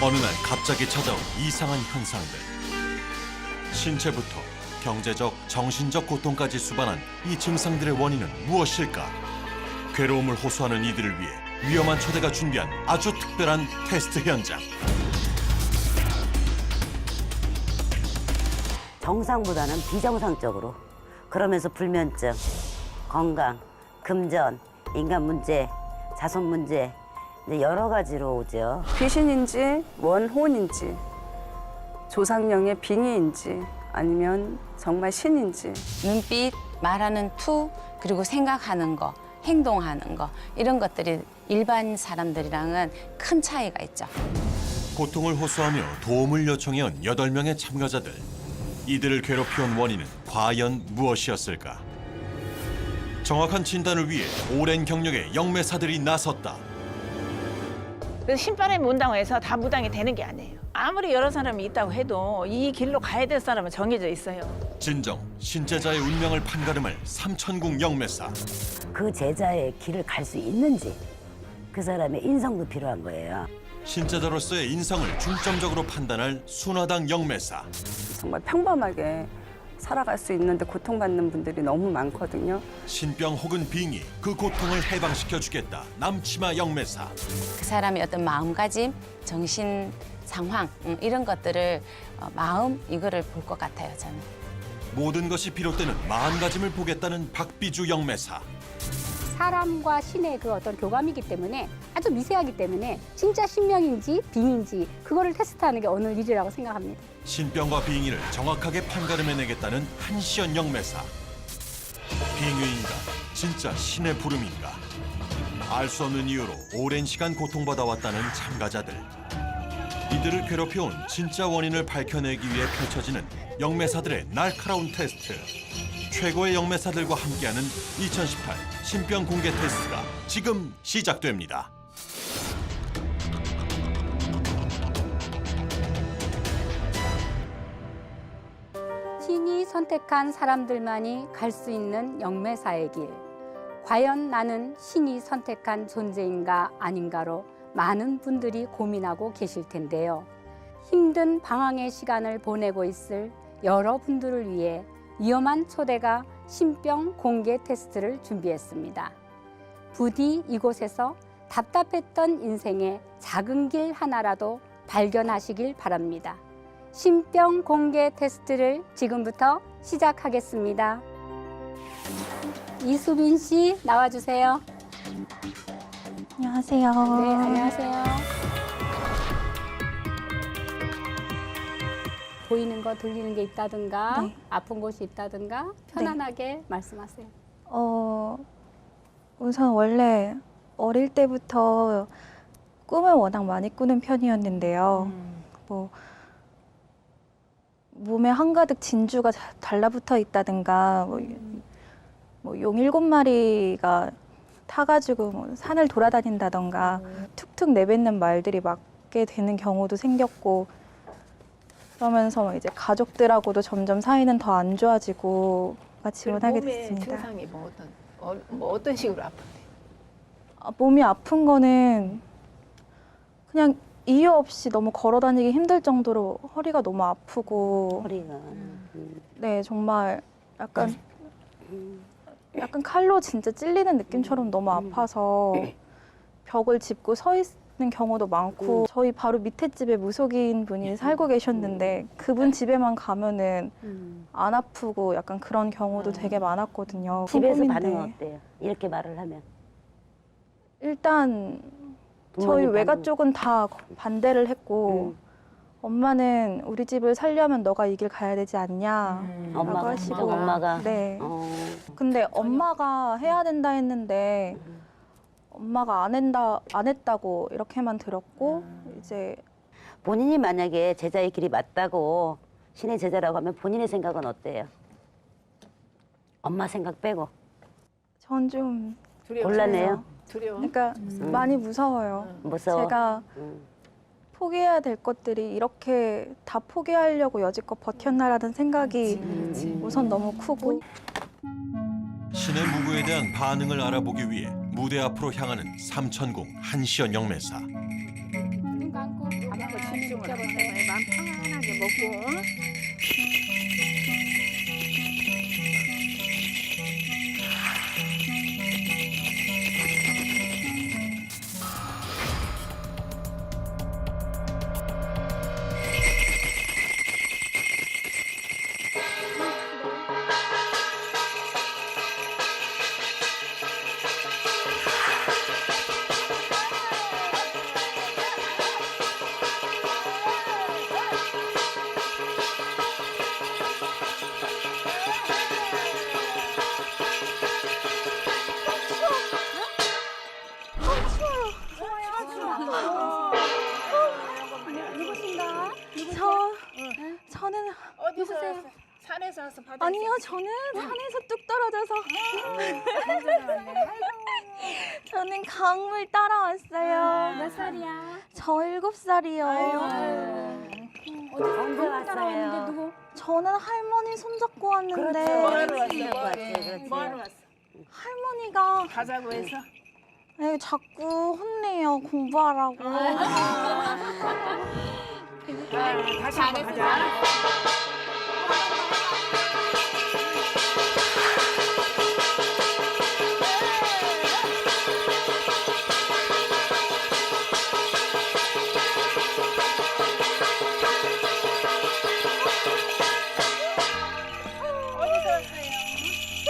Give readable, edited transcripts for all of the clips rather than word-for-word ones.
어느 날 갑자기 찾아온 이상한 현상들. 신체부터 경제적, 정신적 고통까지 수반한 이 증상들의 원인은 무엇일까? 괴로움을 호소하는 이들을 위해 위험한 초대가 준비한 아주 특별한 테스트 현장. 정상보다는 비정상적으로, 그러면서 불면증, 건강, 금전, 인간 문제, 자손 문제, 이제 여러 가지로 오죠. 귀신인지 원혼인지 조상령의 빙의인지 아니면 정말 신인지. 눈빛, 말하는 투, 그리고 생각하는 거, 행동하는 거 이런 것들이 일반 사람들이랑은 큰 차이가 있죠. 고통을 호소하며 도움을 요청해온 8명의 참가자들. 이들을 괴롭혀온 원인은 과연 무엇이었을까? 정확한 진단을 위해 오랜 경력의 영매사들이 나섰다. 그래서 신바람이 온다고 해서 다 무당이 되는 게 아니에요. 아무리 여러 사람이 있다고 해도 이 길로 가야 될 사람은 정해져 있어요. 진정 신제자의 운명을 판가름할 삼천궁 영매사. 그 제자의 길을 갈 수 있는지, 그 사람의 인성도 필요한 거예요. 신제자로서의 인성을 중점적으로 판단할 순화당 영매사. 정말 평범하게 살아갈 수 있는데 고통받는 분들이 너무 많거든요. 신병 혹은 빙의, 그 고통을 해방시켜주겠다. 남치마 영매사. 그 사람의 어떤 마음가짐, 정신 상황 이런 것들을 마음 이거를 볼 것 같아요, 저는. 모든 것이 비롯되는 마음가짐을 보겠다는 박비주 영매사. 사람과 신의 그 어떤 교감이기 때문에 아주 미세하기 때문에 진짜 신명인지 빙인지 그거를 테스트하는 게 오늘 일이라고 생각합니다. 신병과 빙의를 정확하게 판가름해내겠다는 한시연 영매사. 빙의인가, 진짜 신의 부름인가. 알 수 없는 이유로 오랜 시간 고통받아왔다는 참가자들. 이들을 괴롭혀온 진짜 원인을 밝혀내기 위해 펼쳐지는 영매사들의 날카로운 테스트. 최고의 영매사들과 함께하는 2018 신병 공개 테스트가 지금 시작됩니다. 신이 선택한 사람들만이 갈 수 있는 영매사의 길. 과연 나는 신이 선택한 존재인가 아닌가로 많은 분들이 고민하고 계실 텐데요. 힘든 방황의 시간을 보내고 있을 여러분들을 위해 위험한 초대가 신병 공개 테스트를 준비했습니다. 부디 이곳에서 답답했던 인생의 작은 길 하나라도 발견하시길 바랍니다. 신병 공개 테스트를 지금부터 시작하겠습니다. 이수빈 씨 나와주세요. 안녕하세요. 네, 안녕하세요. 보이는 거, 들리는 게 있다든가, 네. 아픈 곳이 있다든가 편안하게 말씀하세요. 우선 원래 어릴 때부터 꿈을 워낙 많이 꾸는 편이었는데요. 뭐 몸에 한가득 진주가 달라붙어 있다든가, 뭐 용 7마리가 타가지고 뭐 산을 돌아다닌다던가, 툭툭 내뱉는 말들이 맞게 되는 경우도 생겼고, 그러면서 이제 가족들하고도 점점 사이는 더 안 좋아지고 지원하게 됐습니다. 몸의 증상이 뭐 어떤 식으로 아픈데? 몸이 아픈 거는 그냥 이유 없이 너무 걸어 다니기 힘들 정도로 허리가 너무 아프고, 허리가. 네, 정말 약간 칼로 진짜 찔리는 느낌처럼 너무 아파서 벽을 짚고 서 있는 경우도 많고, 저희 바로 밑에 집에 무속인 분이 살고 계셨는데 그분 집에만 가면은 안 아프고 약간 그런 경우도 되게 많았거든요. 집에서 궁금인데 반응은 어때요? 이렇게 말을 하면. 일단 저희 부모님 외가 반응. 쪽은 다 반대를 했고, 엄마는 우리 집을 살려면 너가 이 길 가야 되지 않냐. 엄마가 하시고. 시동 엄마가. 네. 어. 근데 엄마가 해야 된다 했는데 엄마가 안 했다고 이렇게만 들었고, 이제 본인이 만약에 제자의 길이 맞다고 신의 제자라고 하면 본인의 생각은 어때요? 엄마 생각 빼고. 전 좀 곤란해요? 두려워? 그러니까 많이 무서워요. 무서워. 제가 포기해야 될 것들이 이렇게 다 포기하려고 여지껏 버텼나라는 생각이 우선 너무 크고. 신의 무구에 대한 반응을 알아보기 위해 무대 앞으로 향하는 삼천궁 한시연 영매사. 눈 감고 가만히 먹고. 응? 저는 어디서 왔어? 산에서 와서 바다. 아니요, 저는 산에서 뚝 떨어져서 저는 강물 따라왔어요. 몇 살이야? 저 7살이요. 언제 따라왔는데 왔어요? 누구? 저는 할머니 손잡고 왔는데 뭐하러 왔어? 그렇지. 뭐하러 왔어? 할머니가 가자고 해서. 네, 자꾸 혼내요, 공부하라고. 다시 한번 가자.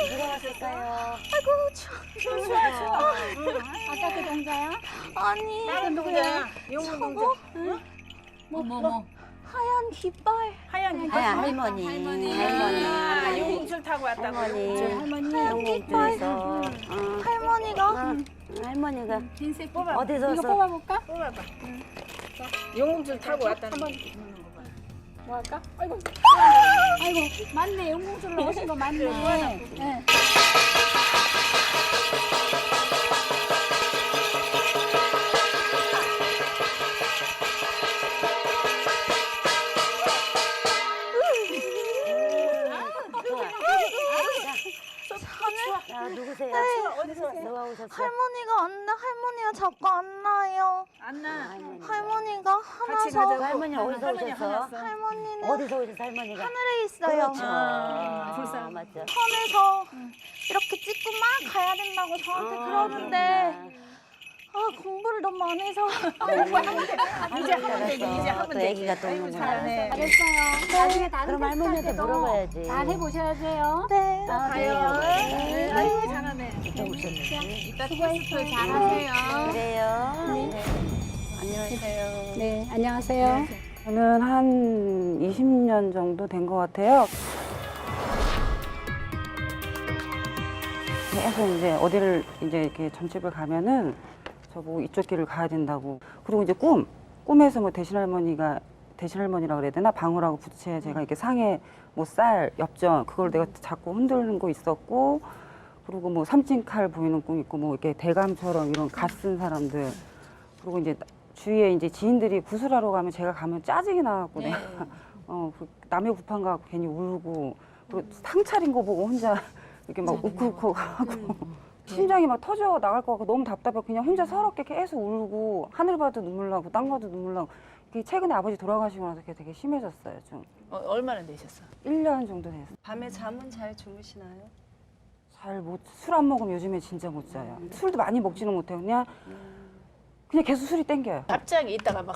누가 왔을까요? 아이고, 추워. 아까 그 동자야? 아니, 나는 누구야? 용문 동자. 뭐? 하얀 깃발. 하얀 깃. 하얀 할머니. 아, 용문줄 타고 왔다고. 할머니. 하얀 깃발. 용문줄에서. 할머니가 할머니가 흰색 뽑아. 어디서 이거 왔어? 뽑아볼까? 뽑아봐. 용문줄 타고 왔다는 거. 뭐 할까? 아이고 맞네. 용공줄로 오신 거 맞네. 네. 야, 누구세요? 어디서 왔어? 누가 오셨어? 할머니가 안 나. 할머니가 자꾸 안 나요. 안 나. 할머니가 같이 화나서 가자고. 할머니 어디서 할머니 오셨어? 화났어. 할머니는 어디서 오셨어 할머니가? 하늘에 있어요. 불쌍 맞죠. 섬에서 이렇게 찍고 막 가야 된다고 저한테 그러는데 공부를 너무 안 해서 이제 하면 되지. 이제 하면 또 되지. 애기가 또 아이고, 오는구나. 잘하네. 잘했어요. 나중에 다른 그럼 할머니한테 테스트할 때도 물어봐야지. 잘 해보셔야 돼요. 네. 가요. 네. 아이고, 잘하네. 수고했어요. 잘하세요. 그래요. 네. 안녕하세요. 네, 안녕하세요. 저는 한 20년 정도 된 것 같아요. 계속 이제 어디를 이제 이렇게 점집을 가면은 저보고 이쪽 길을 가야 된다고. 그리고 이제 꿈에서 뭐 대신할머니라 그래야 되나? 방울하고 부채 제가 이렇게 상에 뭐 쌀, 엽전 그걸 내가 자꾸 흔드는 거 있었고, 그리고 뭐 삼진칼 보이는 꿈 있고, 뭐 이렇게 대감처럼 이런 갓 쓴 사람들. 그리고 이제 주위에 이제 지인들이 구슬하러 가면 제가 가면 짜증이 나갖고 내가 그 남의 구판 가고 괜히 울고, 그리고 상 차린 거 보고 혼자 이렇게 막 우크우크 하고 심장이 막 터져 나갈 것 같고 너무 답답해. 그냥 혼자 서럽게 계속 울고, 하늘 봐도 눈물 나고 땅 봐도 눈물 나고. 최근에 아버지 돌아가시고 나서 그게 되게 심해졌어요. 좀 얼마나 되셨어? 1년 정도 됐어요. 밤에 잠은 잘 주무시나요? 술 안 먹으면 요즘에 진짜 못 자요. 술도 많이 먹지는 못해요. 그냥 계속 술이 땡겨요. 갑자기 있다가 막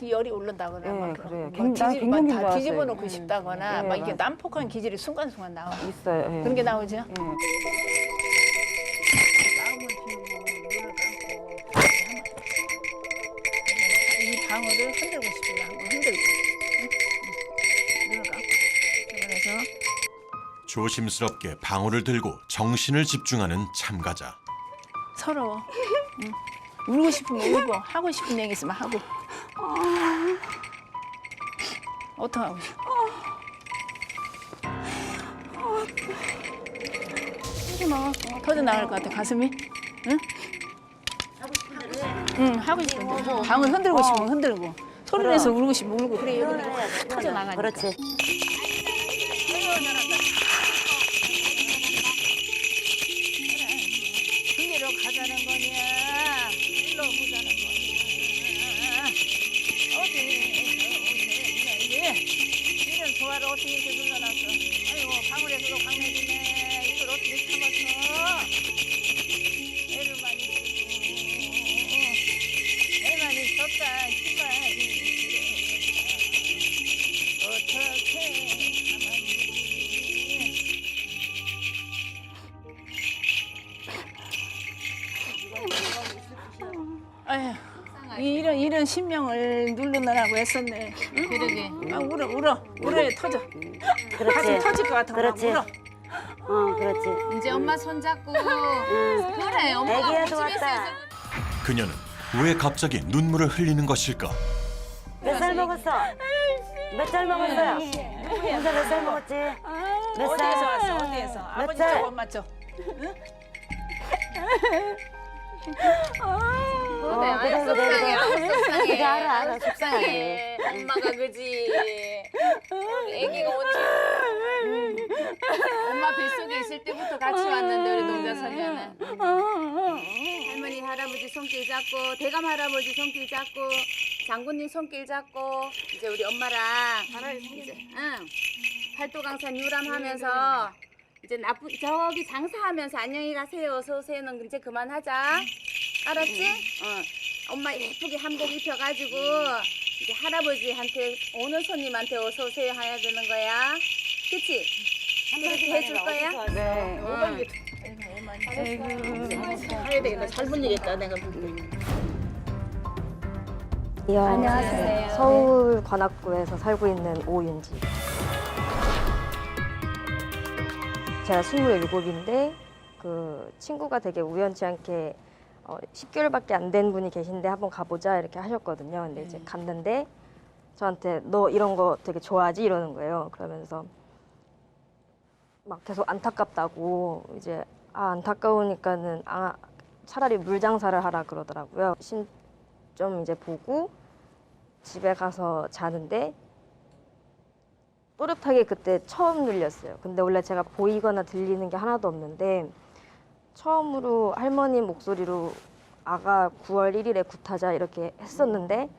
열이 오른다거나 네, 막 그래요. 막 난 갱년기인 줄 다 알았어요. 뒤집어 놓고 싶다거나 네, 막 이게 맞아요. 난폭한 기질이 순간순간 나와. 있어요. 예. 그런 게 나오죠? 예. 나오면 눈을 감고 이 방울을 흔들고 싶어요. 한번 흔들고 눈을 감고. 그래서 조심스럽게 방울을 들고 정신을 집중하는 참가자. 서러워. 응. 울고 싶으면 울고, 하고 싶은 얘기 있으면 하고. 어떡하고 싶어? 터져 나갈 것 같아, 가슴이. 응? 응, 하고 싶은데. 방을 흔들고 싶으면 흔들고. 소리 내서 울고 싶으면 울고. 그래, 여기 터져 나가니까. 그렇지. 군대로 가자는 거냐, 일로 보자는 거냐. 어디에서 오셨는지 조화를 어떻게 이렇게 눌러놨어. 아이고 방울에서도 강내리네. 이걸 어떻게 참았어. 애를 많이 쓰고 애만이 썼다 힘만이 들어가 어떻게 참았니. 아휴, 이런 신명을 누르느라고 애썼네. 응? 그러게. 아, 울어야 터져. 그렇지. 가슴 터질 것 같아. 그렇지. 울어. 그렇지. 이제 엄마 손잡고 그래 엄마가 애기야도 우리 집에서 왔다. 그녀는 왜 갑자기 눈물을 흘리는 것일까? 몇 살 먹었어? 몇 살 먹었어요? 혼자 몇 살 먹었지? 몇 어디에서 살? 왔어? 어디에서? 아버지 살? 쪽 엄마 쪽. 그래, 속상해. 그래, 알아, 속상해. 엄마가 그지. 애기가 언제 엄마 뱃속에 있을 때부터 같이 왔는데 우리 농자선녀는 할머니 할아버지 손길 잡고 대감 할아버지 손길 잡고 장군님 손길 잡고 이제 우리 엄마랑 이제 팔도강산 유람하면서 이제 나쁜 저기 장사하면서 안녕히 가세요 어서 오세요는 이제 그만하자. 알았지? 엄마 예쁘게 한복 입혀가지고 이제 할아버지한테 오는 손님한테 어서 오세요 해야 되는 거야. 그치? 그렇게 해줄 거야? 네. 해야 되겠다. 잘못 얘기했다. 내가. 안녕하세요. 서울 관악구에서 살고 있는 오윤지. 제가 27인데 그 친구가 되게 우연치 않게 10개월밖에 안 된 분이 계신데 한번 가보자 이렇게 하셨거든요. 근데 이제 갔는데 저한테 너 이런 거 되게 좋아하지 이러는 거예요. 그러면서 막 계속 안타깝다고 이제 안타까우니까는 차라리 물 장사를 하라 그러더라고요. 좀 이제 보고 집에 가서 자는데 또렷하게 그때 처음 들렸어요. 근데 원래 제가 보이거나 들리는 게 하나도 없는데 처음으로 할머니 목소리로 아가 9월 1일에 굿하자 이렇게 했었는데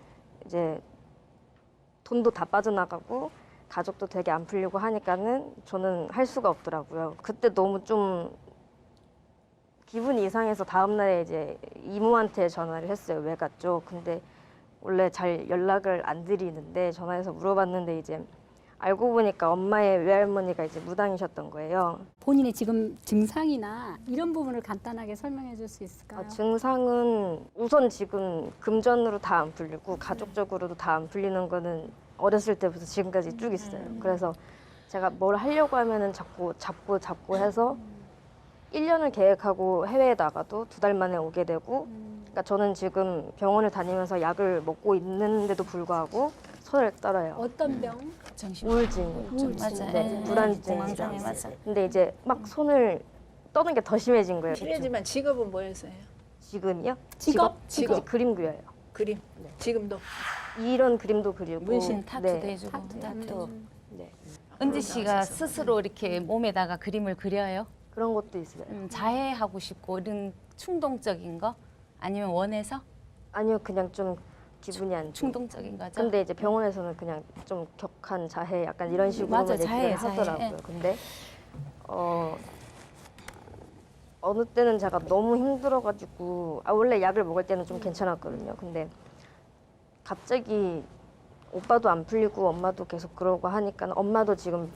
이제 돈도 다 빠져나가고 가족도 되게 안 풀리고 하니까는 저는 할 수가 없더라고요. 그때 너무 좀 기분이 이상해서 다음날에 이제 이모한테 전화를 했어요. 왜 갔죠? 근데 원래 잘 연락을 안 드리는데 전화해서 물어봤는데 이제 알고 보니까 엄마의 외할머니가 이제 무당이셨던 거예요. 본인의 지금 증상이나 이런 부분을 간단하게 설명해 줄 수 있을까요? 증상은 우선 지금 금전으로 다 안 풀리고 가족적으로도 다 안 풀리는 거는 어렸을 때부터 지금까지 쭉 있어요. 그래서 제가 뭘 하려고 하면은 자꾸 잡고 해서 1년을 계획하고 해외에 나가도 2달 만에 오게 되고 그러니까 저는 지금 병원을 다니면서 약을 먹고 있는데도 불구하고 손을 떨어요. 어떤 병? 우울증. 맞아요. 네, 불안증이랑. 공황장애 맞아. 근데 이제 막 손을 떠는 게 더 심해진 거예요. 실례지만 직업은 뭐였어요? 지금이요? 직업? 이제 그림 그려요. 그림. 지금도. 이런 그림도 그리고 문신 타투도 네. 해주고. 타투. 네. 은지 씨가 스스로 이렇게 몸에다가 그림을 그려요? 그런 것도 있어요. 자해하고 싶고 이런 충동적인 거? 아니면 원해서? 아니요, 그냥 좀 기분이 안 좋고. 충동적인 거죠? 근데 이제 병원에서는 그냥 좀 격한 자해 약간 이런 식으로 맞아, 얘기를 자해. 하더라고요. 예. 근데 어느 때는 제가 너무 힘들어가지고 원래 약을 먹을 때는 좀 괜찮았거든요. 근데 갑자기 오빠도 안 풀리고 엄마도 계속 그러고 하니까 엄마도 지금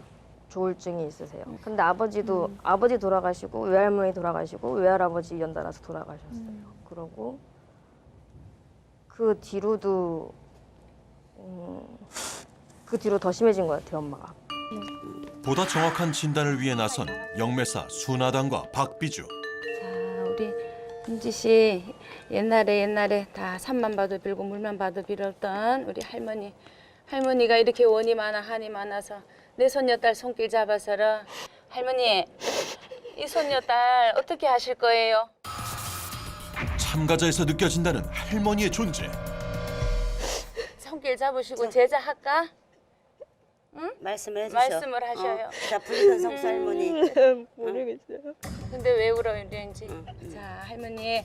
조울증이 있으세요. 근데 아버지도 아버지 돌아가시고 외할머니 돌아가시고 외할아버지 연달아서 돌아가셨어요. 그러고 그 뒤로도 그 뒤로 더 심해진 것 같아요, 엄마가. 보다 정확한 진단을 위해 나선 영매사 순아당과 박비주. 자, 우리 은지 씨 옛날에 다 산만 봐도 빌고 물만 봐도 빌었던 우리 할머니가 이렇게 원이 많아 한이 많아서 내 손녀딸 손길 잡아서라. 할머니 이 손녀딸 어떻게 하실 거예요? 참가자에서 느껴진다는 할머니의 존재. 손길 잡으시고 제자 할까? 말씀을 해주셔. 말씀을 하셔요. 자, 부르던 성수 할머니. 근데 왜 울어요, 이런지? 자, 할머니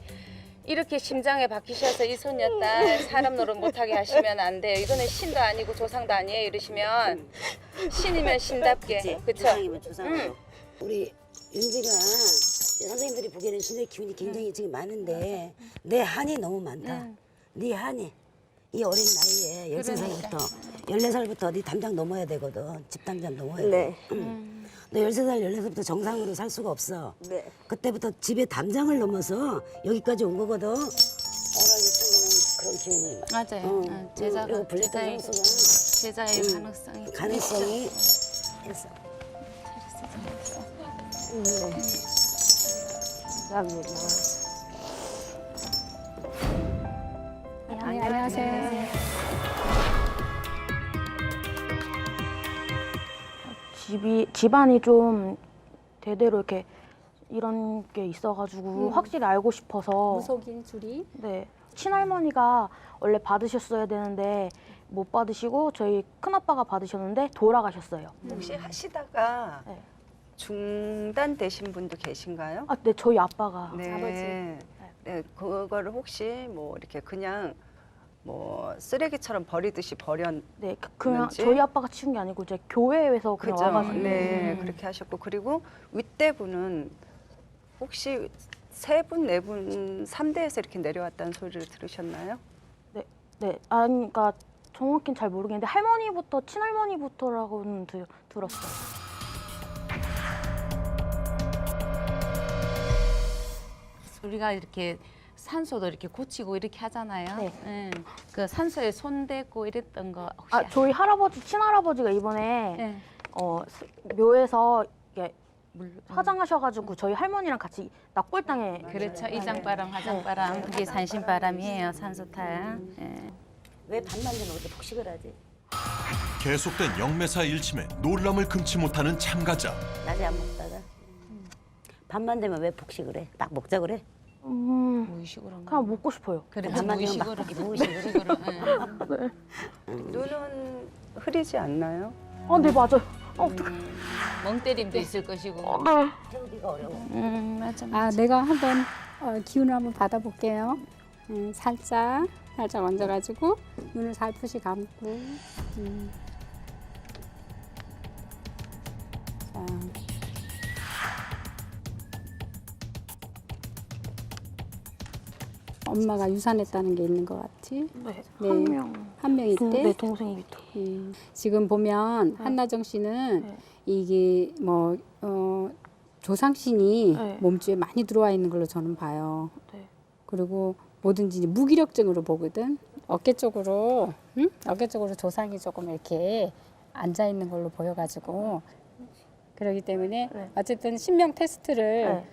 이렇게 심장에 박히셔서 이 손녀딸 사람 노릇 못하게 하시면 안 돼요. 이거는 신도 아니고 조상도 아니에요. 이러시면 신이면 신답게. 그쵸? 조상이면 조상으로. 우리 윤지가 선생님들이 보기에는 신의 기운이 굉장히 지금 많은데 내 한이 너무 많다. 네 한이 이 어린 나이에 13살부터 14살부터 네 담장 넘어야 되거든. 집 담장 넘어야 돼. 네. 너 13살 14살부터 정상으로 살 수가 없어. 네. 그때부터 집에 담장을 넘어서 여기까지 온 거거든. 어라 이쪽에는 그런 기운이 맞아요. 제자가 그리고 블랙 선수가 제자의 가능성이 가능성이 있어. 감사합니다. 네, 안녕하세요. 집안이 좀 대대로 이렇게 이런 게 있어가지고 확실히 알고 싶어서. 무속인 줄이. 네, 친할머니가 원래 받으셨어야 되는데 못 받으시고 저희 큰아빠가 받으셨는데 돌아가셨어요. 혹시 하시다가 네. 중단되신 분도 계신가요? 아, 네, 저희 아빠가. 네. 네, 그거를 혹시 뭐 이렇게 그냥 뭐 쓰레기처럼 버리듯이 버렸. 네, 그냥 뭔지? 저희 아빠가 치운 게 아니고 이제 교회에서 그냥 그죠? 와가지고. 네, 그렇게 하셨고 그리고 윗대분은 혹시 세 분, 네 분, 3대에서 이렇게 내려왔다는 소리를 들으셨나요? 네, 아니, 그러니까 정확히는 잘 모르겠는데 할머니부터 친할머니부터라고는 들었어요. 우리가 이렇게 산소도 이렇게 고치고 이렇게 하잖아요. 네. 그 산소에 손 대고 이랬던 거 혹시 아, 저희 할아버지, 친할아버지가 이번에 네. 묘에서 이게 화장하셔가지고 저희 할머니랑 같이 납골당에. 그렇죠. 이장바람, 화장바람, 그게 산신바람이에요. 산소탈. 예. 왜 밤만 되면 어떻게 폭식을 하지? 계속된 영매사 일침에 놀람을 금치 못하는 참가자. 낮에 안 먹다가 밤만 되면 왜 폭식을 해? 딱 먹자 그래? 무의식으로. 그냥 먹고 싶어요. 그래, 밤만 되면 막 무의식으로. 무의식으로. 눈은 흐리지 않나요? 아, 네, 맞아요. 어떡해. 멍 때림도 있을 것이고. 네. 태우기가 어려워. 맞아. 아, 내가 한번 기운을 한번 받아볼게요. 살짝 얹어가지고 눈을 살푸시 감고. 자. 엄마가 유산했다는 게 있는 것 같지? 네, 네. 한 명. 한 명 있대? 네, 동생이 밑에. 지금 보면 한나정 씨는 네. 이게 뭐 조상신이 네. 몸주에 많이 들어와 있는 걸로 저는 봐요. 네. 그리고 뭐든지 이제 무기력증으로 보거든. 어깨 쪽으로, 응? 어깨 쪽으로 조상이 조금 이렇게 앉아 있는 걸로 보여가지고 그렇기 때문에 네. 어쨌든 신명 테스트를 네.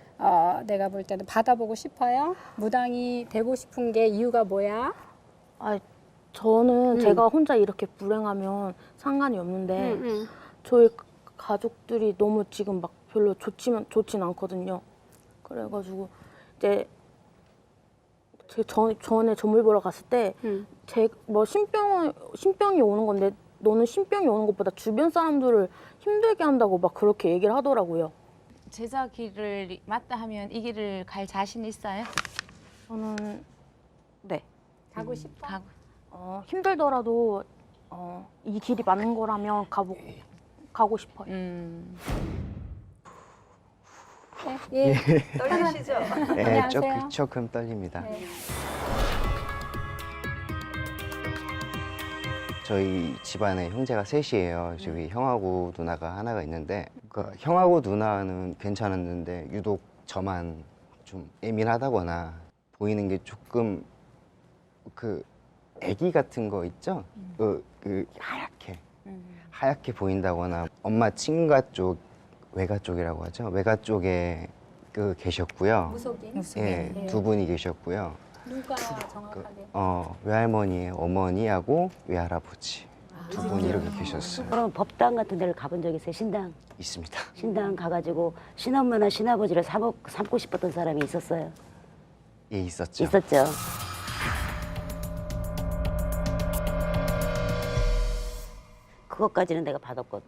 내가 볼 때는 받아보고 싶어요. 무당이 되고 싶은 게 이유가 뭐야? 아, 저는 제가 혼자 이렇게 불행하면 상관이 없는데 저희 가족들이 너무 지금 막 별로 좋진 않거든요. 그래가지고 이제 제 전에 점을 보러 갔을 때 제 뭐 신병이 오는 건데 너는 신병이 오는 것보다 주변 사람들을 힘들게 한다고 막 그렇게 얘기를 하더라고요. 제자 길을 맞다 하면 이 길을 갈 자신 있어요? 저는 네. 가고 싶어? 힘들더라도 이 길이 맞는 거라면 가고 싶어요. 예. 떨리시죠? 네, 안녕하세요. 조금 떨립니다. 네. 저희 집안에 형제가 셋이에요. 저기 형하고 누나가 하나가 있는데 그 형하고 누나는 괜찮았는데 유독 저만 좀 예민하다거나 보이는 게 조금 그 애기 같은 거 있죠? 그 하얗게 보인다거나 엄마 친가 쪽 외가 쪽이라고 하죠. 외가 쪽에 계셨고요. 무속인? 예, 두 분이 계셨고요. 누가 정확하게? 외할머니의 어머니하고 외할아버지 두 분이 이렇게 계셨어요. 그럼 법당 같은 데를 가본 적 있어요? 신당? 있습니다. 신당 가가지고 신엄마나 신아버지를 삼고 싶었던 사람이 있었어요? 예, 있었죠. 있었죠. 그것까지는 내가 받았거든.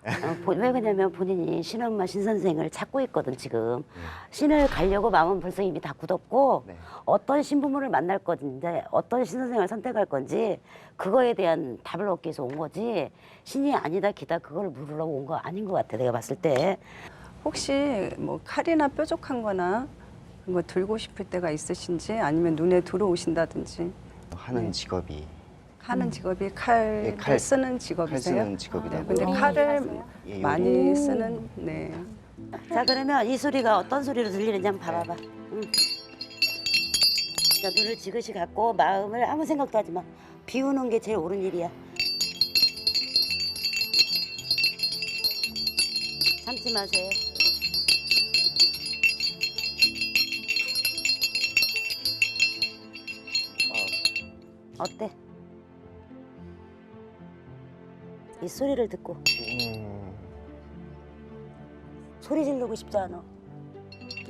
왜 그러냐면 본인이 신엄마 신선생을 찾고 있거든 지금. 신을 가려고 마음은 벌써 이미 다 굳었고 네. 어떤 신부모를 만날 건데 어떤 신선생을 선택할 건지 그거에 대한 답을 얻기 위해서 온 거지 신이 아니다 기다 그걸 물으려고 온 거 아닌 것 같아 내가 봤을 때. 혹시 뭐 칼이나 뾰족한 거나 그런 거 들고 싶을 때가 있으신지 아니면 눈에 들어오신다든지 하는 직업이 하는 직업이 칼을 네, 칼 쓰는 직업이세요? 칼 쓰는 직업이라고. 근데 칼을 예, 많이 쓰는 네. 자 그러면 이 소리가 어떤 소리로 들리는지 한번 봐봐봐. 자, 눈을 지그시 감고 마음을 아무 생각도 하지 마. 비우는 게 제일 옳은 일이야. 참지 마세요. 어때? 이 소리를 듣고 소리 지르고 싶지 않아?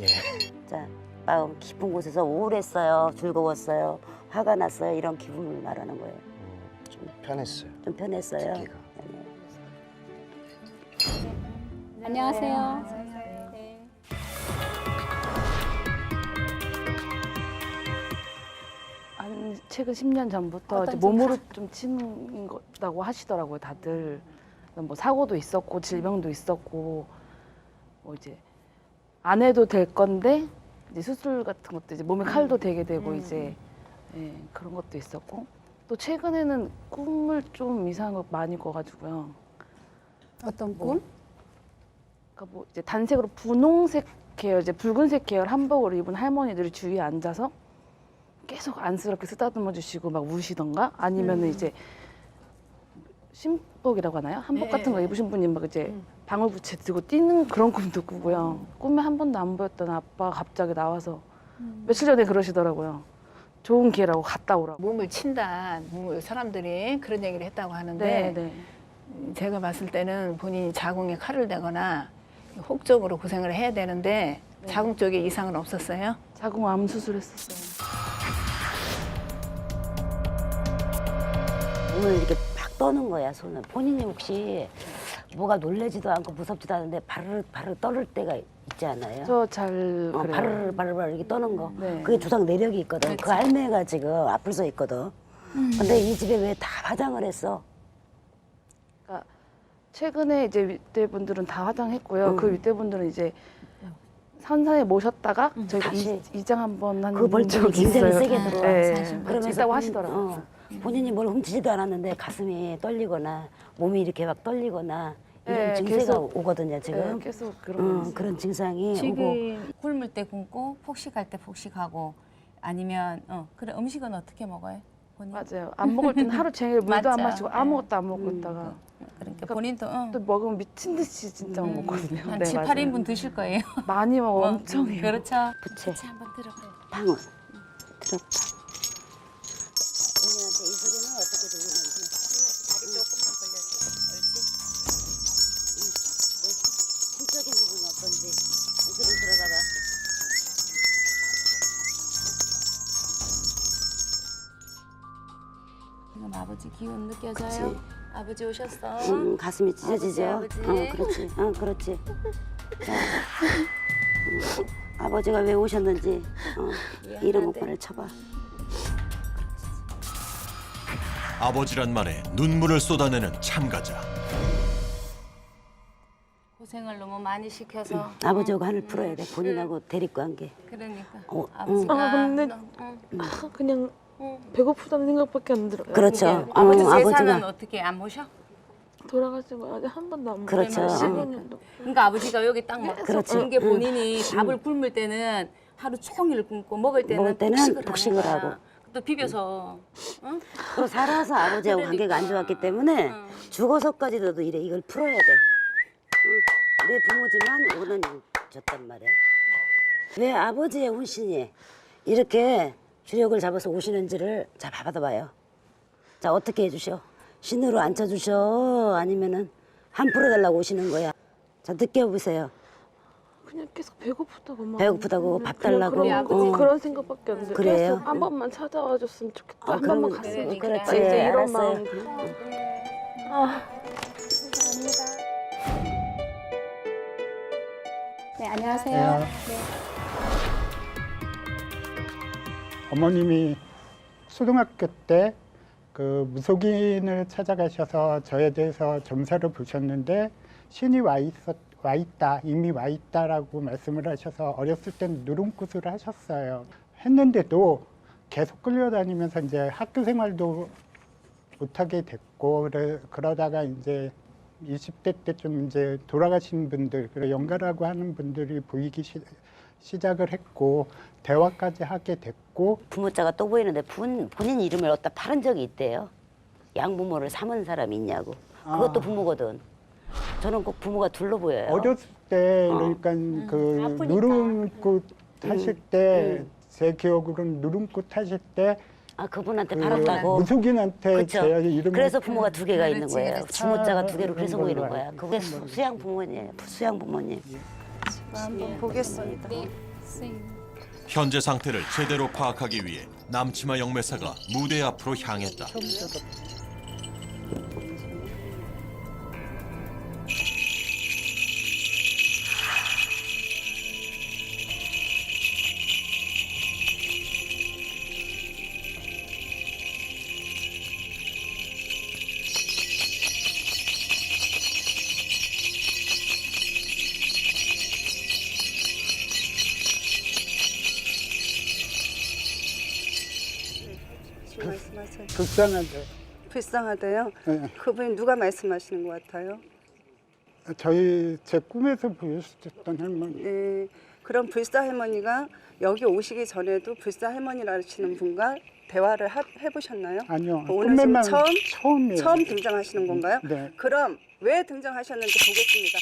예. 자, 마음 깊은 곳에서 우울했어요, 즐거웠어요, 화가 났어요 이런 기분을 말하는 거예요. 좀 편했어요. 좀 편했어요. 듣기가. 안녕하세요. 한 최근 10년 전부터 이제 어떤 몸으로 좀 치는 거라고 하시더라고요, 다들. 뭐 사고도 있었고 질병도 있었고 뭐 이제 안 해도 될 건데 이제 수술 같은 것도 이제 몸에 칼도 대게 되고 이제 예, 그런 것도 있었고 또 최근에는 꿈을 좀 이상한 거 많이 꿔가지고요. 어떤 꿈? 그러니까 뭐 이제 단색으로 분홍색 계열, 이제 붉은색 계열 한복을 입은 할머니들이 주위에 앉아서 계속 안쓰럽게 쓰다듬어 주시고 막 우시던가 아니면은 이제 신복이라고 하나요? 한복 같은 거 입으신 분이 막 이제 방울부채 들고 뛰는 그런 꿈도 꾸고요. 꿈에 한 번도 안 보였던 아빠가 갑자기 나와서 며칠 전에 그러시더라고요. 좋은 기회라고 갔다 오라고. 몸을 친다, 사람들이 그런 얘기를 했다고 하는데 네, 네. 제가 봤을 때는 본인이 자궁에 칼을 대거나 혹적으로 고생을 해야 되는데 자궁 쪽에 이상은 없었어요? 자궁 암 수술했었어요. 몸을 이렇게 팍 떠는 거야 손을. 본인이 혹시 뭐가 놀래지도 않고 무섭지도 않은데 바르르 떠를 때가 있지 않아요? 저 잘 그래요. 바르르 이렇게 떠는 거. 네. 그게 주상 내력이 있거든. 그 할매가 지금 앞을 서 있거든. 근데 이 집에 왜 다 화장을 했어? 그러니까 최근에 이제 윗대분들은 다 화장했고요. 그 윗대분들은 이제 산산에 모셨다가 저희가 다시. 이장 한번 한 그 벌점이 적이 굉장히 있어요. 세게 들어와. 네. 그러면서 있다고 하시더라고요. 본인이 뭘 훔치지도 않았는데 가슴이 떨리거나 몸이 이렇게 막 떨리거나 이런 네, 증세가 계속. 오거든요 지금. 네, 계속 그런 거 그런 증상이 오고. 지금 굶을 때 굶고 폭식할 때 폭식하고 아니면 그래 음식은 어떻게 먹어요? 본인? 맞아요. 안 먹을 때는 하루 종일 물도 안 맞죠. 마시고 아무것도 안 먹고 있다가 그러니까 본인도 또 먹으면 미친 듯이 진짜 먹거든요. 한 네, 7, 맞아요. 8인분 드실 거예요. 많이 먹어 엄청 해요. 그렇죠. 부채. 한번 들어봐요. 방울 들었다. 본인한테 이 소리는 어떻게 들리는지. 다리 조금만 벌려주세요. 옳지? 심적인 부분은 어떤지 이 소리 들어봐봐. 지금 아버지 기운 느껴져요? 아버지 오셨어? 가슴이 찢어지죠. 아버지. 그렇지. 그렇지. 자, 아버지가 왜 오셨는지 이름 오빠를 쳐봐. 아버지란 말에 눈물을 쏟아내는 참가자. 고생을 너무 많이 시켜서 아버지하고 한을 풀어야 돼. 본인하고 대립관계. 그러니까 아버지가 아 근데 그냥 배고프다는 생각밖에 안 들어요. 그렇죠. 아버지 아버지가 제사는 어떻게 안 모셔? 돌아가시고 아직 한 번도 안 그렇죠. 먹었어요. 15년도. 그러니까 아버지가 여기 딱 먹고 그렇지. 그런 게 본인이 밥을 굶을 때는 하루 종일 굶고 먹을 때는 폭식을 하는 하고. 거야. 또 비벼서 응? 또 살아서 아버지하고 관계가 안 좋았기 때문에 죽어서까지도 이래 이걸 풀어야 돼. 내 부모지만 오는 줬단 말이야. 왜 아버지의 혼신이 이렇게 주력을 잡아서 오시는지를 자 받아봐요. 자 어떻게 해주셔? 신으로 앉혀주셔? 아니면은 한 풀어달라고 오시는 거야? 자 느껴보세요. 그냥 계속 배고프다고 배고프다고 밥 달라고. 그런 생각밖에 안 들어요. 그래요? 계속 한 번만 찾아와 줬으면 좋겠다. 한 그럼- 번만 갔으면 좋겠다. 그렇지. 이제 이런 알았어요. 마음. 네, 안녕하세요. 네. 어머님이 초등학교 때 그 무속인을 찾아가셔서 저에 대해서 점사를 보셨는데 신이 와 있다, 이미 와 있다라고 말씀을 하셔서 어렸을 땐 누름굿을 하셨어요. 했는데도 계속 끌려다니면서 이제 학교 생활도 못하게 됐고 그러다가 이제 20대 때쯤 이제 돌아가신 분들, 연가라고 하는 분들이 보이기 시작을 했고 대화까지 하게 됐고 부모자가 또 보이는데 본인 이름을 어디다 팔은 적이 있대요. 양부모를 삼은 사람이 있냐고. 그것도 부모거든. 저는 꼭 부모가 둘로 보여요. 어렸을 때 그러니까 그 누름꽃 하실 때 제 기억으로는 누름꽃 하실 때 그분한테 팔았다고. 무속인한테 그쵸? 제 이름을 그래서 부모가 두 개가 있는 거예요. 그렇지. 주모자가 두 개로 그래서 그런 보이는 걸로 거야. 알고 그게 수양 부모님, 수양 부모님. 한번 보겠습니다. 현재 상태를 제대로 파악하기 위해 남치마 영매사가 무대 앞으로 향했다. 말씀하세요. 불쌍한데 불쌍하대요. 네. 그분이 누가 말씀하시는 것 같아요? 제 꿈에서 보여주셨던 할머니. 네. 그럼 불사 할머니가 여기 오시기 전에도 불사 할머니라시는 분과 대화를 해보셨나요? 아니요. 오늘 지금 꿈에만 처음이에요. 처음 등장하시는 건가요? 네. 그럼 왜 등장하셨는지 보겠습니다.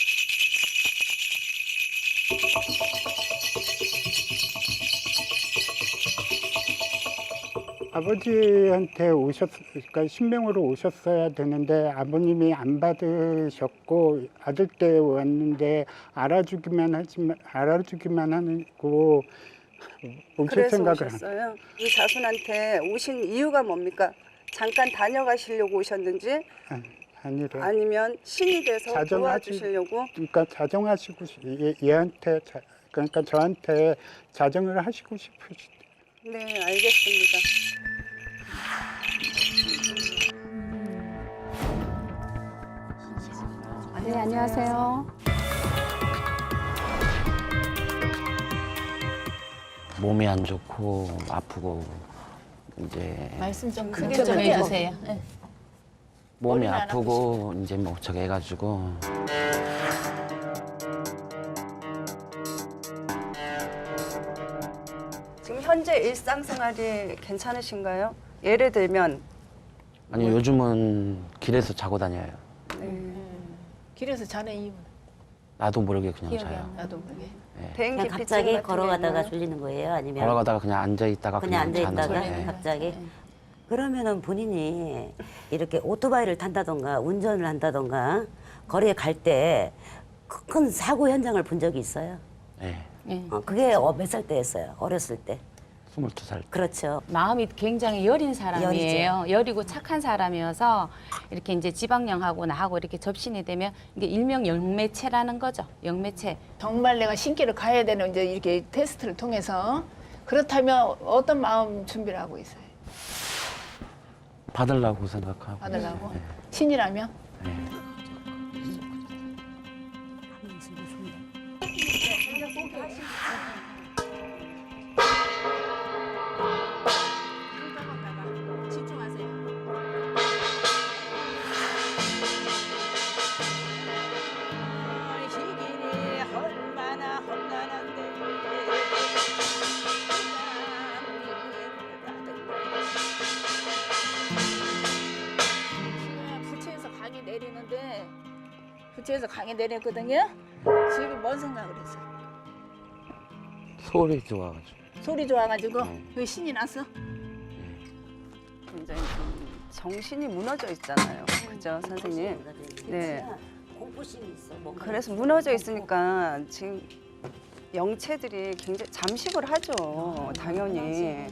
아버지한테 그러니까 신명으로 오셨어야 되는데 아버님이 안 받으셨고 아들 때 왔는데 알아주기만 하고 오실 그래서 생각을 오셨어요. 이 자손한테 오신 이유가 뭡니까? 잠깐 다녀가시려고 오셨는지 아니래. 아니면 신이 돼서 도와주시려고? 그러니까 자정하시고 얘한테 그러니까 저한테 자정을 하시고 싶으시대. 네, 알겠습니다. 네, 안녕하세요. 몸이 안 좋고 아프고 이제 말씀 좀 크게 좀 좀 해주세요. 몸이 머리는 안 아프고 이제 뭐 저기 해가지고 지금 현재 일상생활이 괜찮으신가요? 예를 들면 아니 요즘은 길에서 자고 다녀요. 길에서 자는 이유는 나도 모르게 그냥 자요. 나도 모르게. 대인기 그냥 피증 갑자기 같은 게 걸어가다가 있나요? 졸리는 거예요? 아니면 걸어가다가 그냥 앉아 있다가 그냥 앉아 자는 있다가 거예요. 갑자기? 그러면은 본인이 이렇게 오토바이를 탄다던가 운전을 한다던가 거리에 갈 때 큰 사고 현장을 본 적이 있어요? 네. 그게 몇 살 때였어요? 어렸을 때? 22살. 그렇죠. 마음이 굉장히 여린 사람이에요. 여리고 착한 사람이어서 이렇게 이제 지방령하고 나하고 이렇게 접신이 되면 이게 일명 영매체라는 거죠. 영매체. 정말 내가 신기를 가야 되는 이제 이렇게 테스트를 통해서 그렇다면 어떤 마음 준비를 하고 있어요? 받으려고 생각하고. 받으려고? 네. 신이라면? 네. 부처에서 강의 내렸거든요. 지금 뭔 생각을 했어요? 소리 좋아가지고. 소리 좋아가지고 그 신이 났어? 굉장히 좀 정신이 무너져 있잖아요. 그죠, 선생님? 네. 공포심이 있어. 그래서 무너져 있으니까 지금 영체들이 굉장히 잠식을 하죠. 당연히.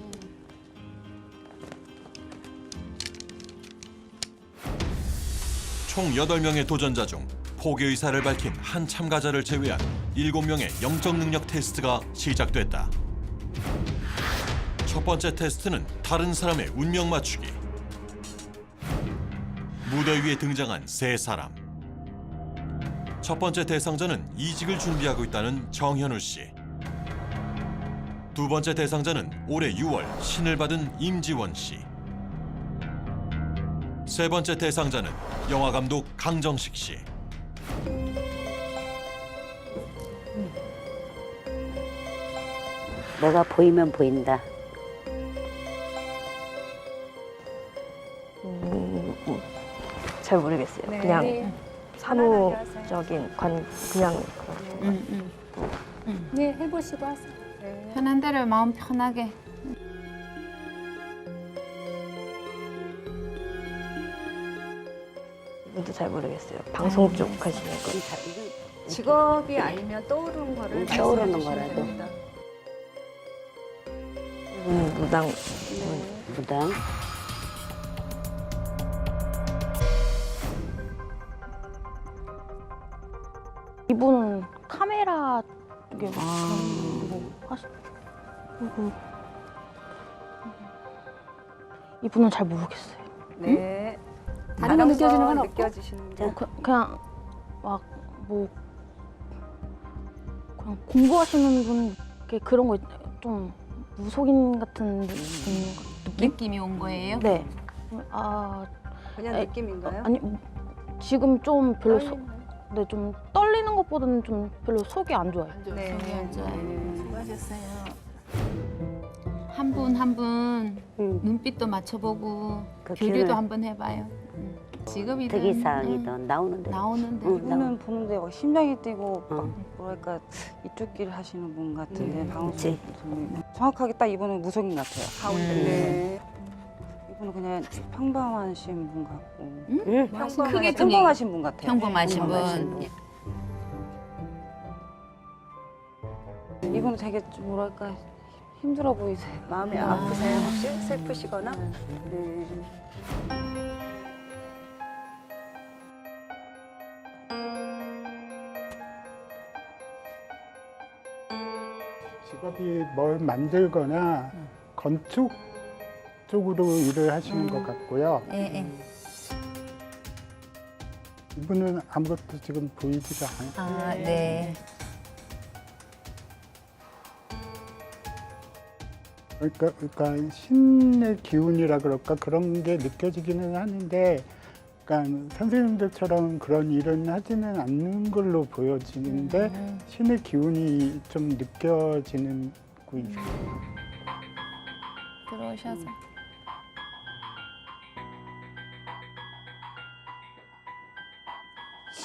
총 8명의 도전자 중 포기 의사를 밝힌 한 참가자를 제외한 7명의 영적 능력 테스트가 시작됐다. 첫 번째 테스트는 다른 사람의 운명 맞추기. 무대 위에 등장한 세 사람. 첫 번째 대상자는 이직을 준비하고 있다는 정현우 씨. 두 번째 대상자는 올해 6월 신을 받은 임지원 씨. 세 번째 대상자는 영화 감독 강정식 씨. 내가 보이면 보인다. 잘 모르겠어요. 네. 그냥 사무적인 그냥 그런. 네, 해보시고 하세요. 편한 대로 마음 편하게. 이것도 잘 모르겠어요. 방송 쪽 하시는 거. 직업이 아니면 떠오르는 거를 떠오르는 말씀해 주시면 거라도. 됩니다. 무당. 무당. 이분은 카메라 쪽에 뭐 그리고 이분은 잘 모르겠어요. 네. 다른 거 느껴지는 건 없고? 느껴지시는 거. 그냥 막 뭐 그냥 공부하시는 분 그런 거 좀 무속인 같은 느낌이 온 거예요? 네. 그냥 에, 느낌인가요? 아니 지금 좀 별로 네, 좀 떨리는 것보다는 좀 별로 속이 안 좋아요. 네. 속이 안 좋아요. 네. 수고하셨어요. 한 분 한 분 눈빛도 맞춰보고 그 교류도 기운을- 한번 해봐요. 직업이든 특이사항이든 나오는데. 나오는데 이분은 보는데 막 심장이 뛰고 막 뭐랄까 이쪽 길 하시는 분 같은데 방송 그치. 정확하게 딱 이분은 무속인 같아요. 가운데. 네. 이분은 그냥 평범하신 분 같고 크게 좀 평범하신 분 같아요. 평범하신 평범하신 분. 이분은 되게 좀 뭐랄까 힘들어 보이세요. 마음이 아프세요 혹시? 슬프시거나? 네. 직업이 뭘 만들거나 건축 쪽으로 일을 하시는 것 같고요. 이분은 아무것도 지금 보이지가 않아요. 아, 네. 그러니까 신의 기운이라 그럴까 그런 게 느껴지기는 하는데, 그러니까 선생님들처럼 그런 일은 하지는 않는 걸로 보여지는데 신의 기운이 좀 느껴지는 고 있어요. 들어오셔서.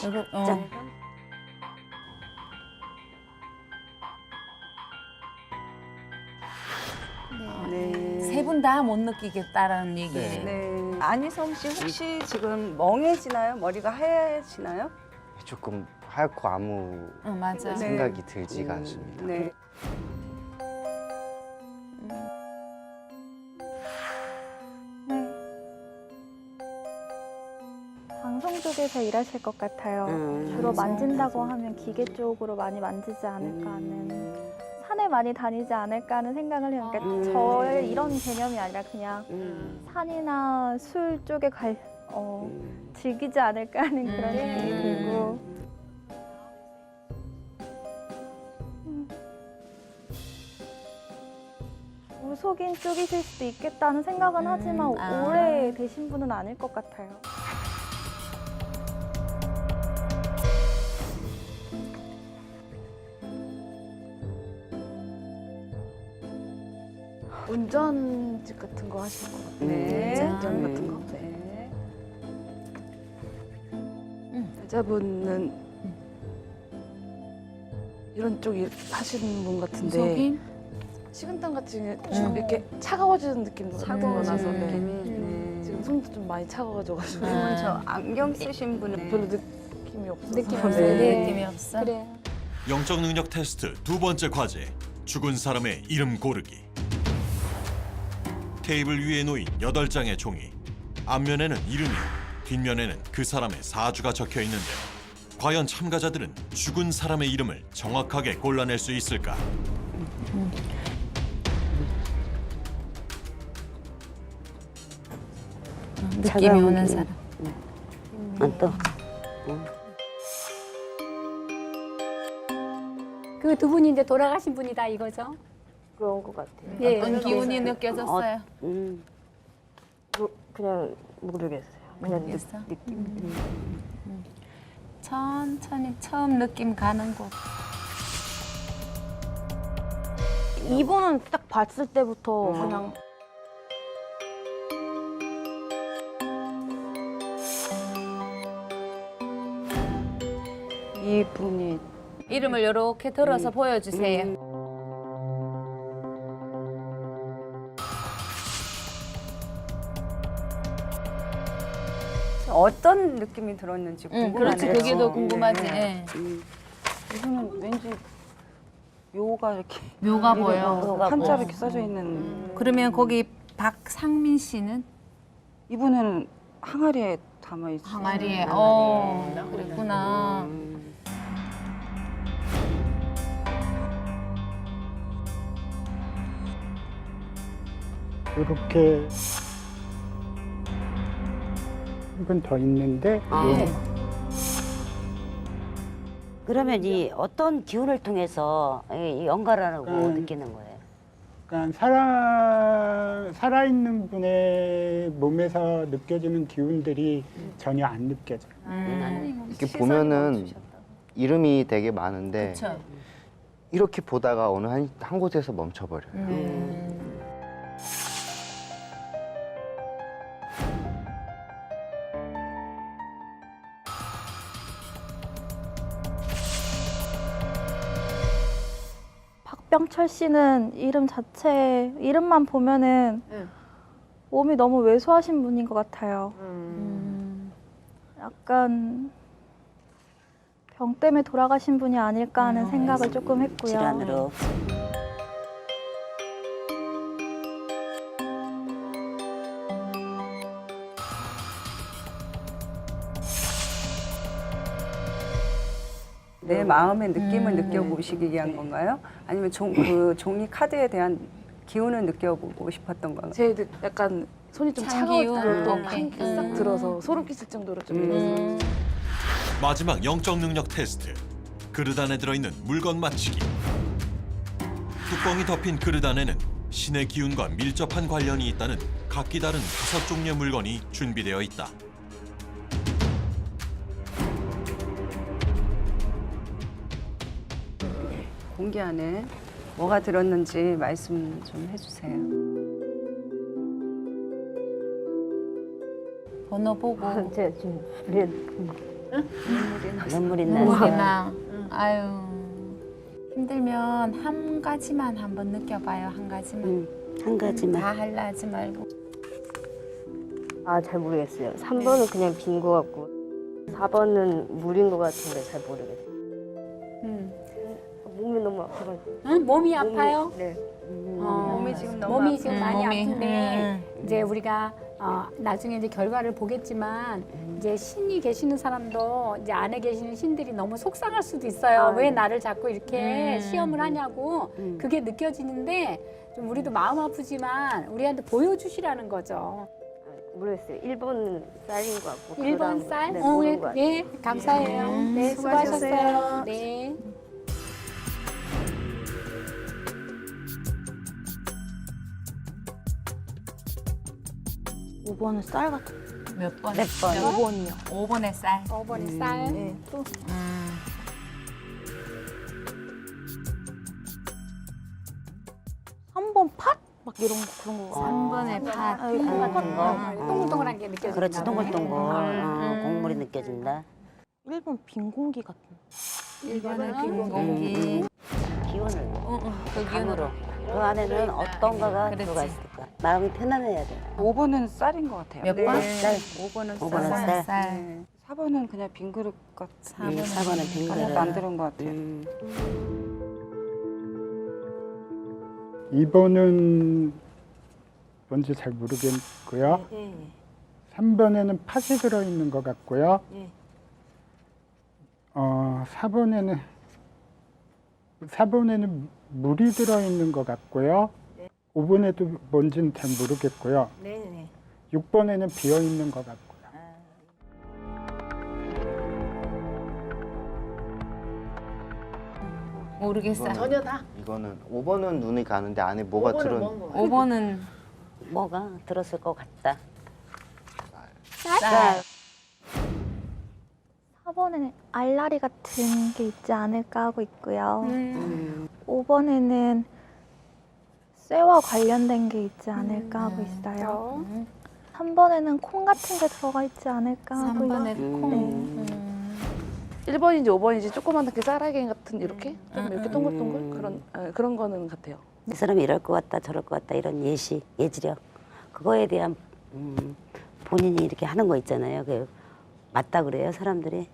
이거 짠. 네. 세 분 다 못 느끼겠다라는 얘기예요. 네. 안희성 씨 혹시 지금 멍해지나요? 머리가 하얘지나요? 조금 하얗고 아무 맞아. 네. 생각이 들지가 않습니다. 네. 방송 쪽에서 일하실 것 같아요. 주로 만진다고 하면 기계 쪽으로 많이 만지지 않을까 하는, 산에 많이 다니지 않을까 하는 생각을 해요. 그러니까 저의 이런 개념이 아니라 그냥 산이나 술 쪽에 즐기지 않을까 하는 그런 생각이 들고. 무속인 쪽이실 수도 있겠다는 생각은 하지만 오래 되신 분은 아닐 것 같아요. 운전직 같은 거 하실 것 같아요. 네. 운전 같은 거. 네. 여자분은 이런 쪽 일 하시는 분 같은데 무속인? 식은땀 같은 게 이렇게 차가워지는 느낌도 차가워지는 나서 느낌이. 네. 지금 손도 좀 많이 차가워져가지고 그러면 저 안경 쓰신 분은 별로 느낌이 없어서 느낌 네. 없어요. 네. 느낌이 없어. 그래요. 영적 능력 테스트 두 번째 과제, 죽은 사람의 이름 고르기. 테이블 위에 놓인 8장의 종이, 앞면에는 이름이, 뒷면에는 그 사람의 사주가 적혀 있는데 과연 참가자들은 죽은 사람의 이름을 정확하게 골라낼 수 있을까? 느낌이 오는 사람. 또. 그 두 분이 이제 돌아가신 분이다 이거죠? 그런 것 같아요. 예. 어떤 기운이 느껴졌어요? 그냥 모르겠어요. 그냥 모르겠어? 느낌. 천천히 처음 느낌 가는 곳. 이분은 딱 봤을 때부터 그냥 이분이 이름을 이렇게 들어서 보여주세요. 어떤 느낌이 들었는지 궁금하네요. 그렇지, 그게 더 궁금하지. 예. 이분은 왠지 묘가 이렇게 묘가 보여. 한자로 이렇게 써져 있는. 그러면 거기 박상민 씨는? 이분은 항아리에 담아 있어요. 항아리에. 그랬구나. 이렇게 한 분 더 있는데 그러면 이 어떤 기운을 통해서 이 연가라고 느끼는 거예요? 그러니까 살아있는 분의 몸에서 느껴지는 기운들이 전혀 안 느껴져요. 이렇게 보면은 이름이 되게 많은데 그쵸. 이렇게 보다가 어느 한 곳에서 멈춰버려요. 박병철 씨는 이름만 보면은 몸이 너무 왜소하신 분인 것 같아요. 약간 병 때문에 돌아가신 분이 아닐까 하는 생각을 조금 했고요. 질환으로. 내 마음의 느낌을 느껴보시기 위한 건가요? 아니면 그 종이 카드에 대한 기운을 느껴보고 싶었던 건가요? 제 약간 손이 좀 참기운. 차가웠던 오케이. 싹 들어서 소름 끼칠 정도로 좀 이랬어요. 마지막 영적 능력 테스트. 그릇 안에 들어있는 물건 맞히기. 뚜껑이 덮인 그릇 안에는 신의 기운과 밀접한 관련이 있다는 각기 다른 5종류의 물건이 준비되어 있다. 공기 안에 뭐가 들었는지 말씀 좀 해주세요. 번호 보고. 제가 지금 눈물이 나서. 눈물이나. 아유. 힘들면 한 가지만 한번 느껴봐요. 한 가지만. 한 가지만. 다 할라 하지 말고. 잘 모르겠어요. 3번은 그냥 빈 것 같고 4번은 물인 것 같은데 잘 모르겠어요. 몸이 너무 아파가지고. 응? 몸이 아파요? 네. 몸이 지금 너무 몸이 지금 많이 몸이. 아픈데 이제 우리가 나중에 이제 결과를 보겠지만 이제 신이 계시는 사람도 이제 안에 계시는 신들이 너무 속상할 수도 있어요. 왜 나를 자꾸 이렇게 시험을 하냐고 그게 느껴지는데 좀 우리도 마음 아프지만 우리한테 보여주시라는 거죠. 모르겠어요. 1번은 쌀인 것 같고. 1번 쌀? 네, 모르는 것 같아요. 예, 감사해요. 네, 수고하셨어요. 네. 오 5번은 쌀 같은. 몇 번? 몇 번? 5번이요. 5번의 쌀. 5번이 쌀. 네. 또 3번 팥? 막 이런 거 그런 거. 3번의 팥. 콩 같은 거. 동글동글한 게 느껴진다. 그렇지, 동글동글. 곡물이 느껴진다. 1번 빈 공기 같은. 1번은 빈 공기. 기운을. 그 기운으로. 그 안에는 어떤가가 그렇지. 들어가 있을까? 마음이 편안해야 돼. 5번은 쌀인 것 같아요. 몇 번? 쌀. 5번은 5번은 쌀. 쌀. 쌀. 네. 4번은 그냥 빈 그릇 같은. 4번은 빈 아무것도 그릇. 안 들은 것 같아요. 2번은 뭔지 잘 모르겠고요. 3번에는 팥이 들어있는 것 같고요. 4번에는 물이 들어있는 것 같고요. 5번에도 뭔지는 잘 모르겠고요. 네네. 6번에는 비어있는 것 같고요. 모르겠어요. 전혀 다? 이거는 5번은 눈이 가는데 안에 뭐가 들어 5번은 뭐가 들었을 것 같다. 쌀. 4번에는 알라리 같은 게 있지 않을까 하고 있고요. 5번에는 쇠와 관련된 게 있지 않을까 하고 있어요. 3번에는 콩 같은 게 들어가 있지 않을까 하고요. 3번에 콩. 1번인지 5번인지 조그만하게 쌀알갱이 같은 이렇게 좀 이렇게 동글동글 그런 거는 같아요. 이 사람이 이럴 것 같다 저럴 것 같다 이런 예지력 그거에 대한 본인이 이렇게 하는 거 있잖아요. 그 맞다 그래요 사람들이.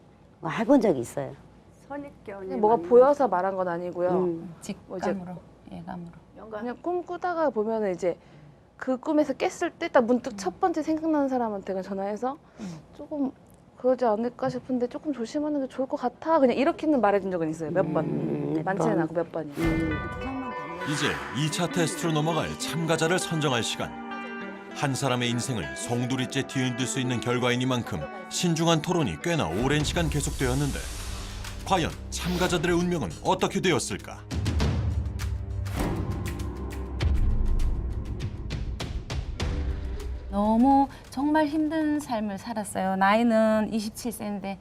해본 적이 있어요. 선입견이 뭐가 많이 보여서 말한 건 아니고요. 직감으로, 예감으로. 그냥 꿈 꾸다가 보면 이제 그 꿈에서 깼을 때 딱 문득 첫 번째 생각나는 사람한테 그냥 전화해서 조금 그러지 않을까 싶은데 조금 조심하는 게 좋을 것 같아. 그냥 이렇게는 말해준 적은 있어요. 몇 번. 많지는 않고 몇 번이. 이제 2차 테스트로 넘어갈 참가자를 선정할 시간. 한 사람의 인생을 송두리째 뒤흔들 수 있는 결과이니만큼 신중한 토론이 꽤나 오랜 시간 계속되었는데 과연 참가자들의 운명은 어떻게 되었을까? 너무 정말 힘든 삶을 살았어요. 나이는 27세인데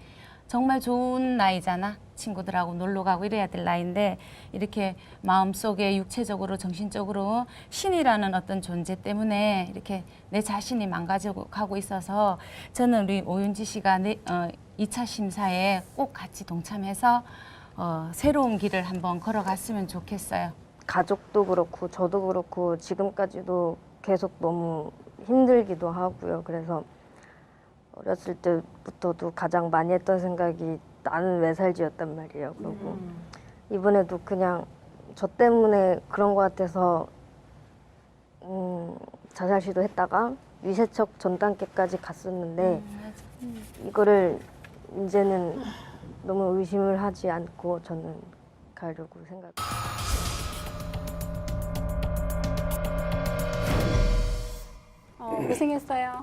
정말 좋은 나이잖아. 친구들하고 놀러 가고 이래야 될 나이인데 이렇게 마음속에 육체적으로 정신적으로 신이라는 어떤 존재 때문에 이렇게 내 자신이 망가져가고 있어서 저는 우리 오윤지 씨가 2차 심사에 꼭 같이 동참해서 새로운 길을 한번 걸어갔으면 좋겠어요. 가족도 그렇고 저도 그렇고 지금까지도 계속 너무 힘들기도 하고요. 그래서 어렸을 때부터도 가장 많이 했던 생각이 나는 왜 살지였단 말이에요. 그리고 이번에도 그냥 저 때문에 그런 것 같아서 자살 시도했다가 위세척 전 단계까지 갔었는데 이거를 이제는 너무 의심을 하지 않고 저는 가려고 생각해요. 고생했어요.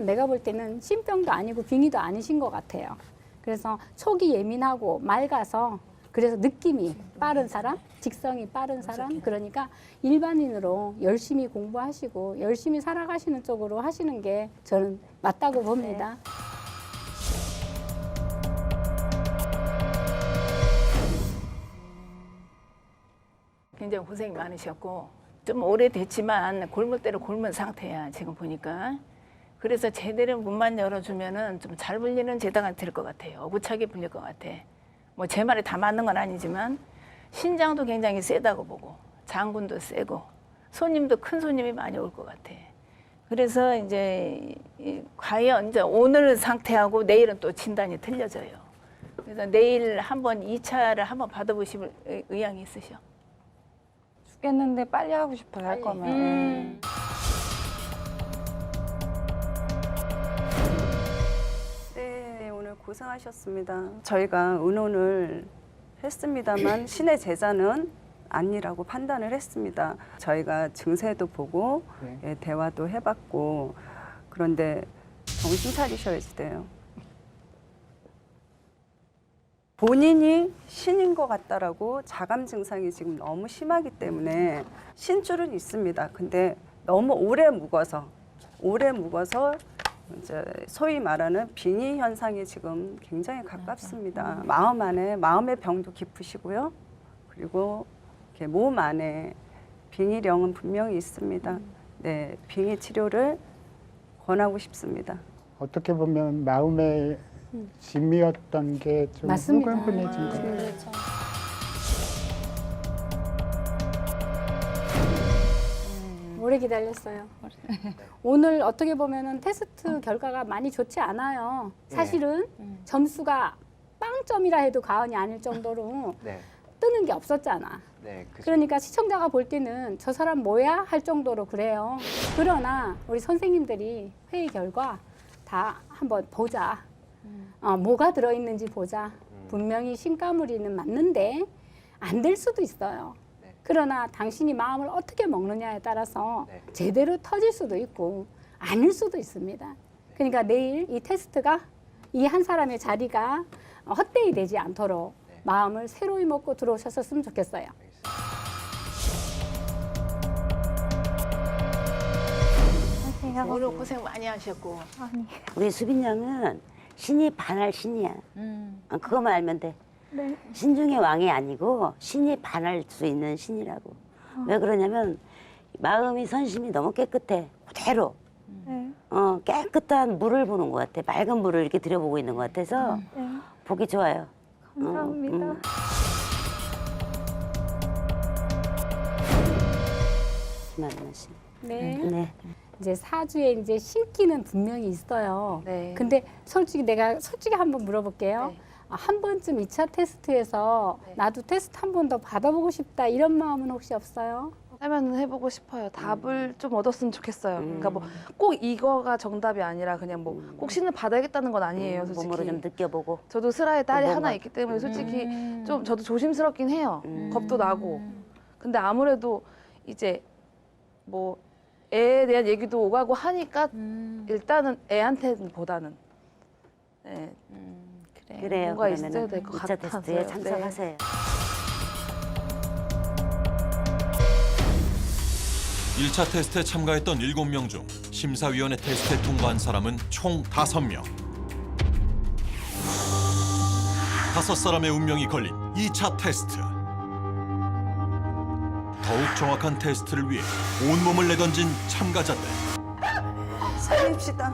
내가 볼 때는 신병도 아니고 빙의도 아니신 것 같아요. 그래서 촉이 예민하고 맑아서 그래서 느낌이 빠른 사람, 직성이 빠른 사람, 그러니까 일반인으로 열심히 공부하시고 열심히 살아가시는 쪽으로 하시는 게 저는 맞다고 봅니다. 굉장히 고생이 많으셨고 좀 오래됐지만 굶을 대로 굶은 상태야 지금 보니까. 그래서 제대로 문만 열어주면은 좀 잘 불리는 제자가 될 것 같아요. 어구차게 불릴 것 같아. 뭐 제 말이 다 맞는 건 아니지만 신장도 굉장히 세다고 보고 장군도 세고 손님도 큰 손님이 많이 올 것 같아. 그래서 이제 과연 이제 오늘 상태하고 내일은 또 진단이 틀려져요. 그래서 내일 한번 2차를 한번 받아보실 의향이 있으셔? 죽겠는데 빨리 하고 싶어요. 할 거면. 네, 오늘 고생하셨습니다. 저희가 의논을 했습니다만 신의 제자는 아니라고 판단을 했습니다. 저희가 증세도 보고 예, 대화도 해봤고 그런데 정신 차리셔야지 돼요. 본인이 신인 것 같다라고 자감 증상이 지금 너무 심하기 때문에 신줄은 있습니다. 근데 너무 오래 묵어서 이제 소위 말하는 빙의 현상이 지금 굉장히 가깝습니다. 마음 안에 마음의 병도 깊으시고요. 그리고 이렇게 몸 안에 빙의령은 분명히 있습니다. 네, 빙의 치료를 권하고 싶습니다. 어떻게 보면 마음의 짐이었던 게 좀 후끈끈해진 것 같아요. 오래 기다렸어요. 오늘 어떻게 보면은 테스트 결과가 많이 좋지 않아요. 사실은 점수가 빵점이라 해도 과언이 아닐 정도로 네. 뜨는 게 없었잖아. 네, 그죠. 그러니까 시청자가 볼 때는 저 사람 뭐야 할 정도로 그래요. 그러나 우리 선생님들이 회의 결과 다 한번 보자. 뭐가 들어있는지 보자. 분명히 신가무리는 맞는데 안 될 수도 있어요. 그러나 당신이 마음을 어떻게 먹느냐에 따라서 제대로 터질 수도 있고 아닐 수도 있습니다. 그러니까 내일 이 테스트가 이 한 사람의 자리가 헛되이 되지 않도록 마음을 새로이 먹고 들어오셨으면 좋겠어요. 오늘 고생 많이 하셨고. 우리 수빈 양은 신이 반할 신이야. 그거만 알면 돼. 네. 신 중에 왕이 아니고 신이 반할 수 있는 신이라고. 왜 그러냐면 마음이 선심이 너무 깨끗해. 그대로. 네. 깨끗한 물을 보는 것 같아. 맑은 물을 이렇게 들여보고 있는 것 같아서 네. 보기 좋아요. 감사합니다. 김하나 씨. 네. 네. 이제 사주에 이제 신기는 분명히 있어요. 네. 근데 내가 솔직히 한번 물어볼게요. 네. 한 번쯤 2차 테스트에서 네. 나도 테스트 한 번 더 받아보고 싶다 이런 마음은 혹시 없어요? 하면 해보고 싶어요. 답을 좀 얻었으면 좋겠어요. 그러니까 뭐 꼭 이거가 정답이 아니라 그냥 뭐 꼭 신을 받아야겠다는 건 아니에요. 솔직히. 몸으로 좀 느껴보고. 저도 슬아의 딸이 뭔가. 하나 있기 때문에 솔직히 좀 저도 조심스럽긴 해요. 겁도 나고. 근데 아무래도 이제 뭐 애에 대한 얘기도 오가고 하니까 일단은 애한테는 보다는 네. 그래요. 뭔가 있어야 그러면은 될 것 2차 같아서요. 테스트에 참석하세요. 1차 테스트에 참가했던 7명 중 심사위원회 테스트에 통과한 사람은 총 5명. 5사람의 운명이 걸린 2차 테스트. 더욱 정확한 테스트를 위해 온몸을 내던진 참가자들. 살립시다.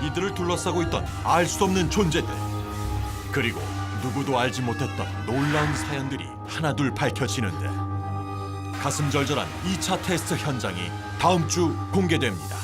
이들을 둘러싸고 있던 알 수 없는 존재들. 그리고 누구도 알지 못했던 놀라운 사연들이 하나둘 밝혀지는데 가슴 절절한 2차 테스트 현장이 다음 주 공개됩니다.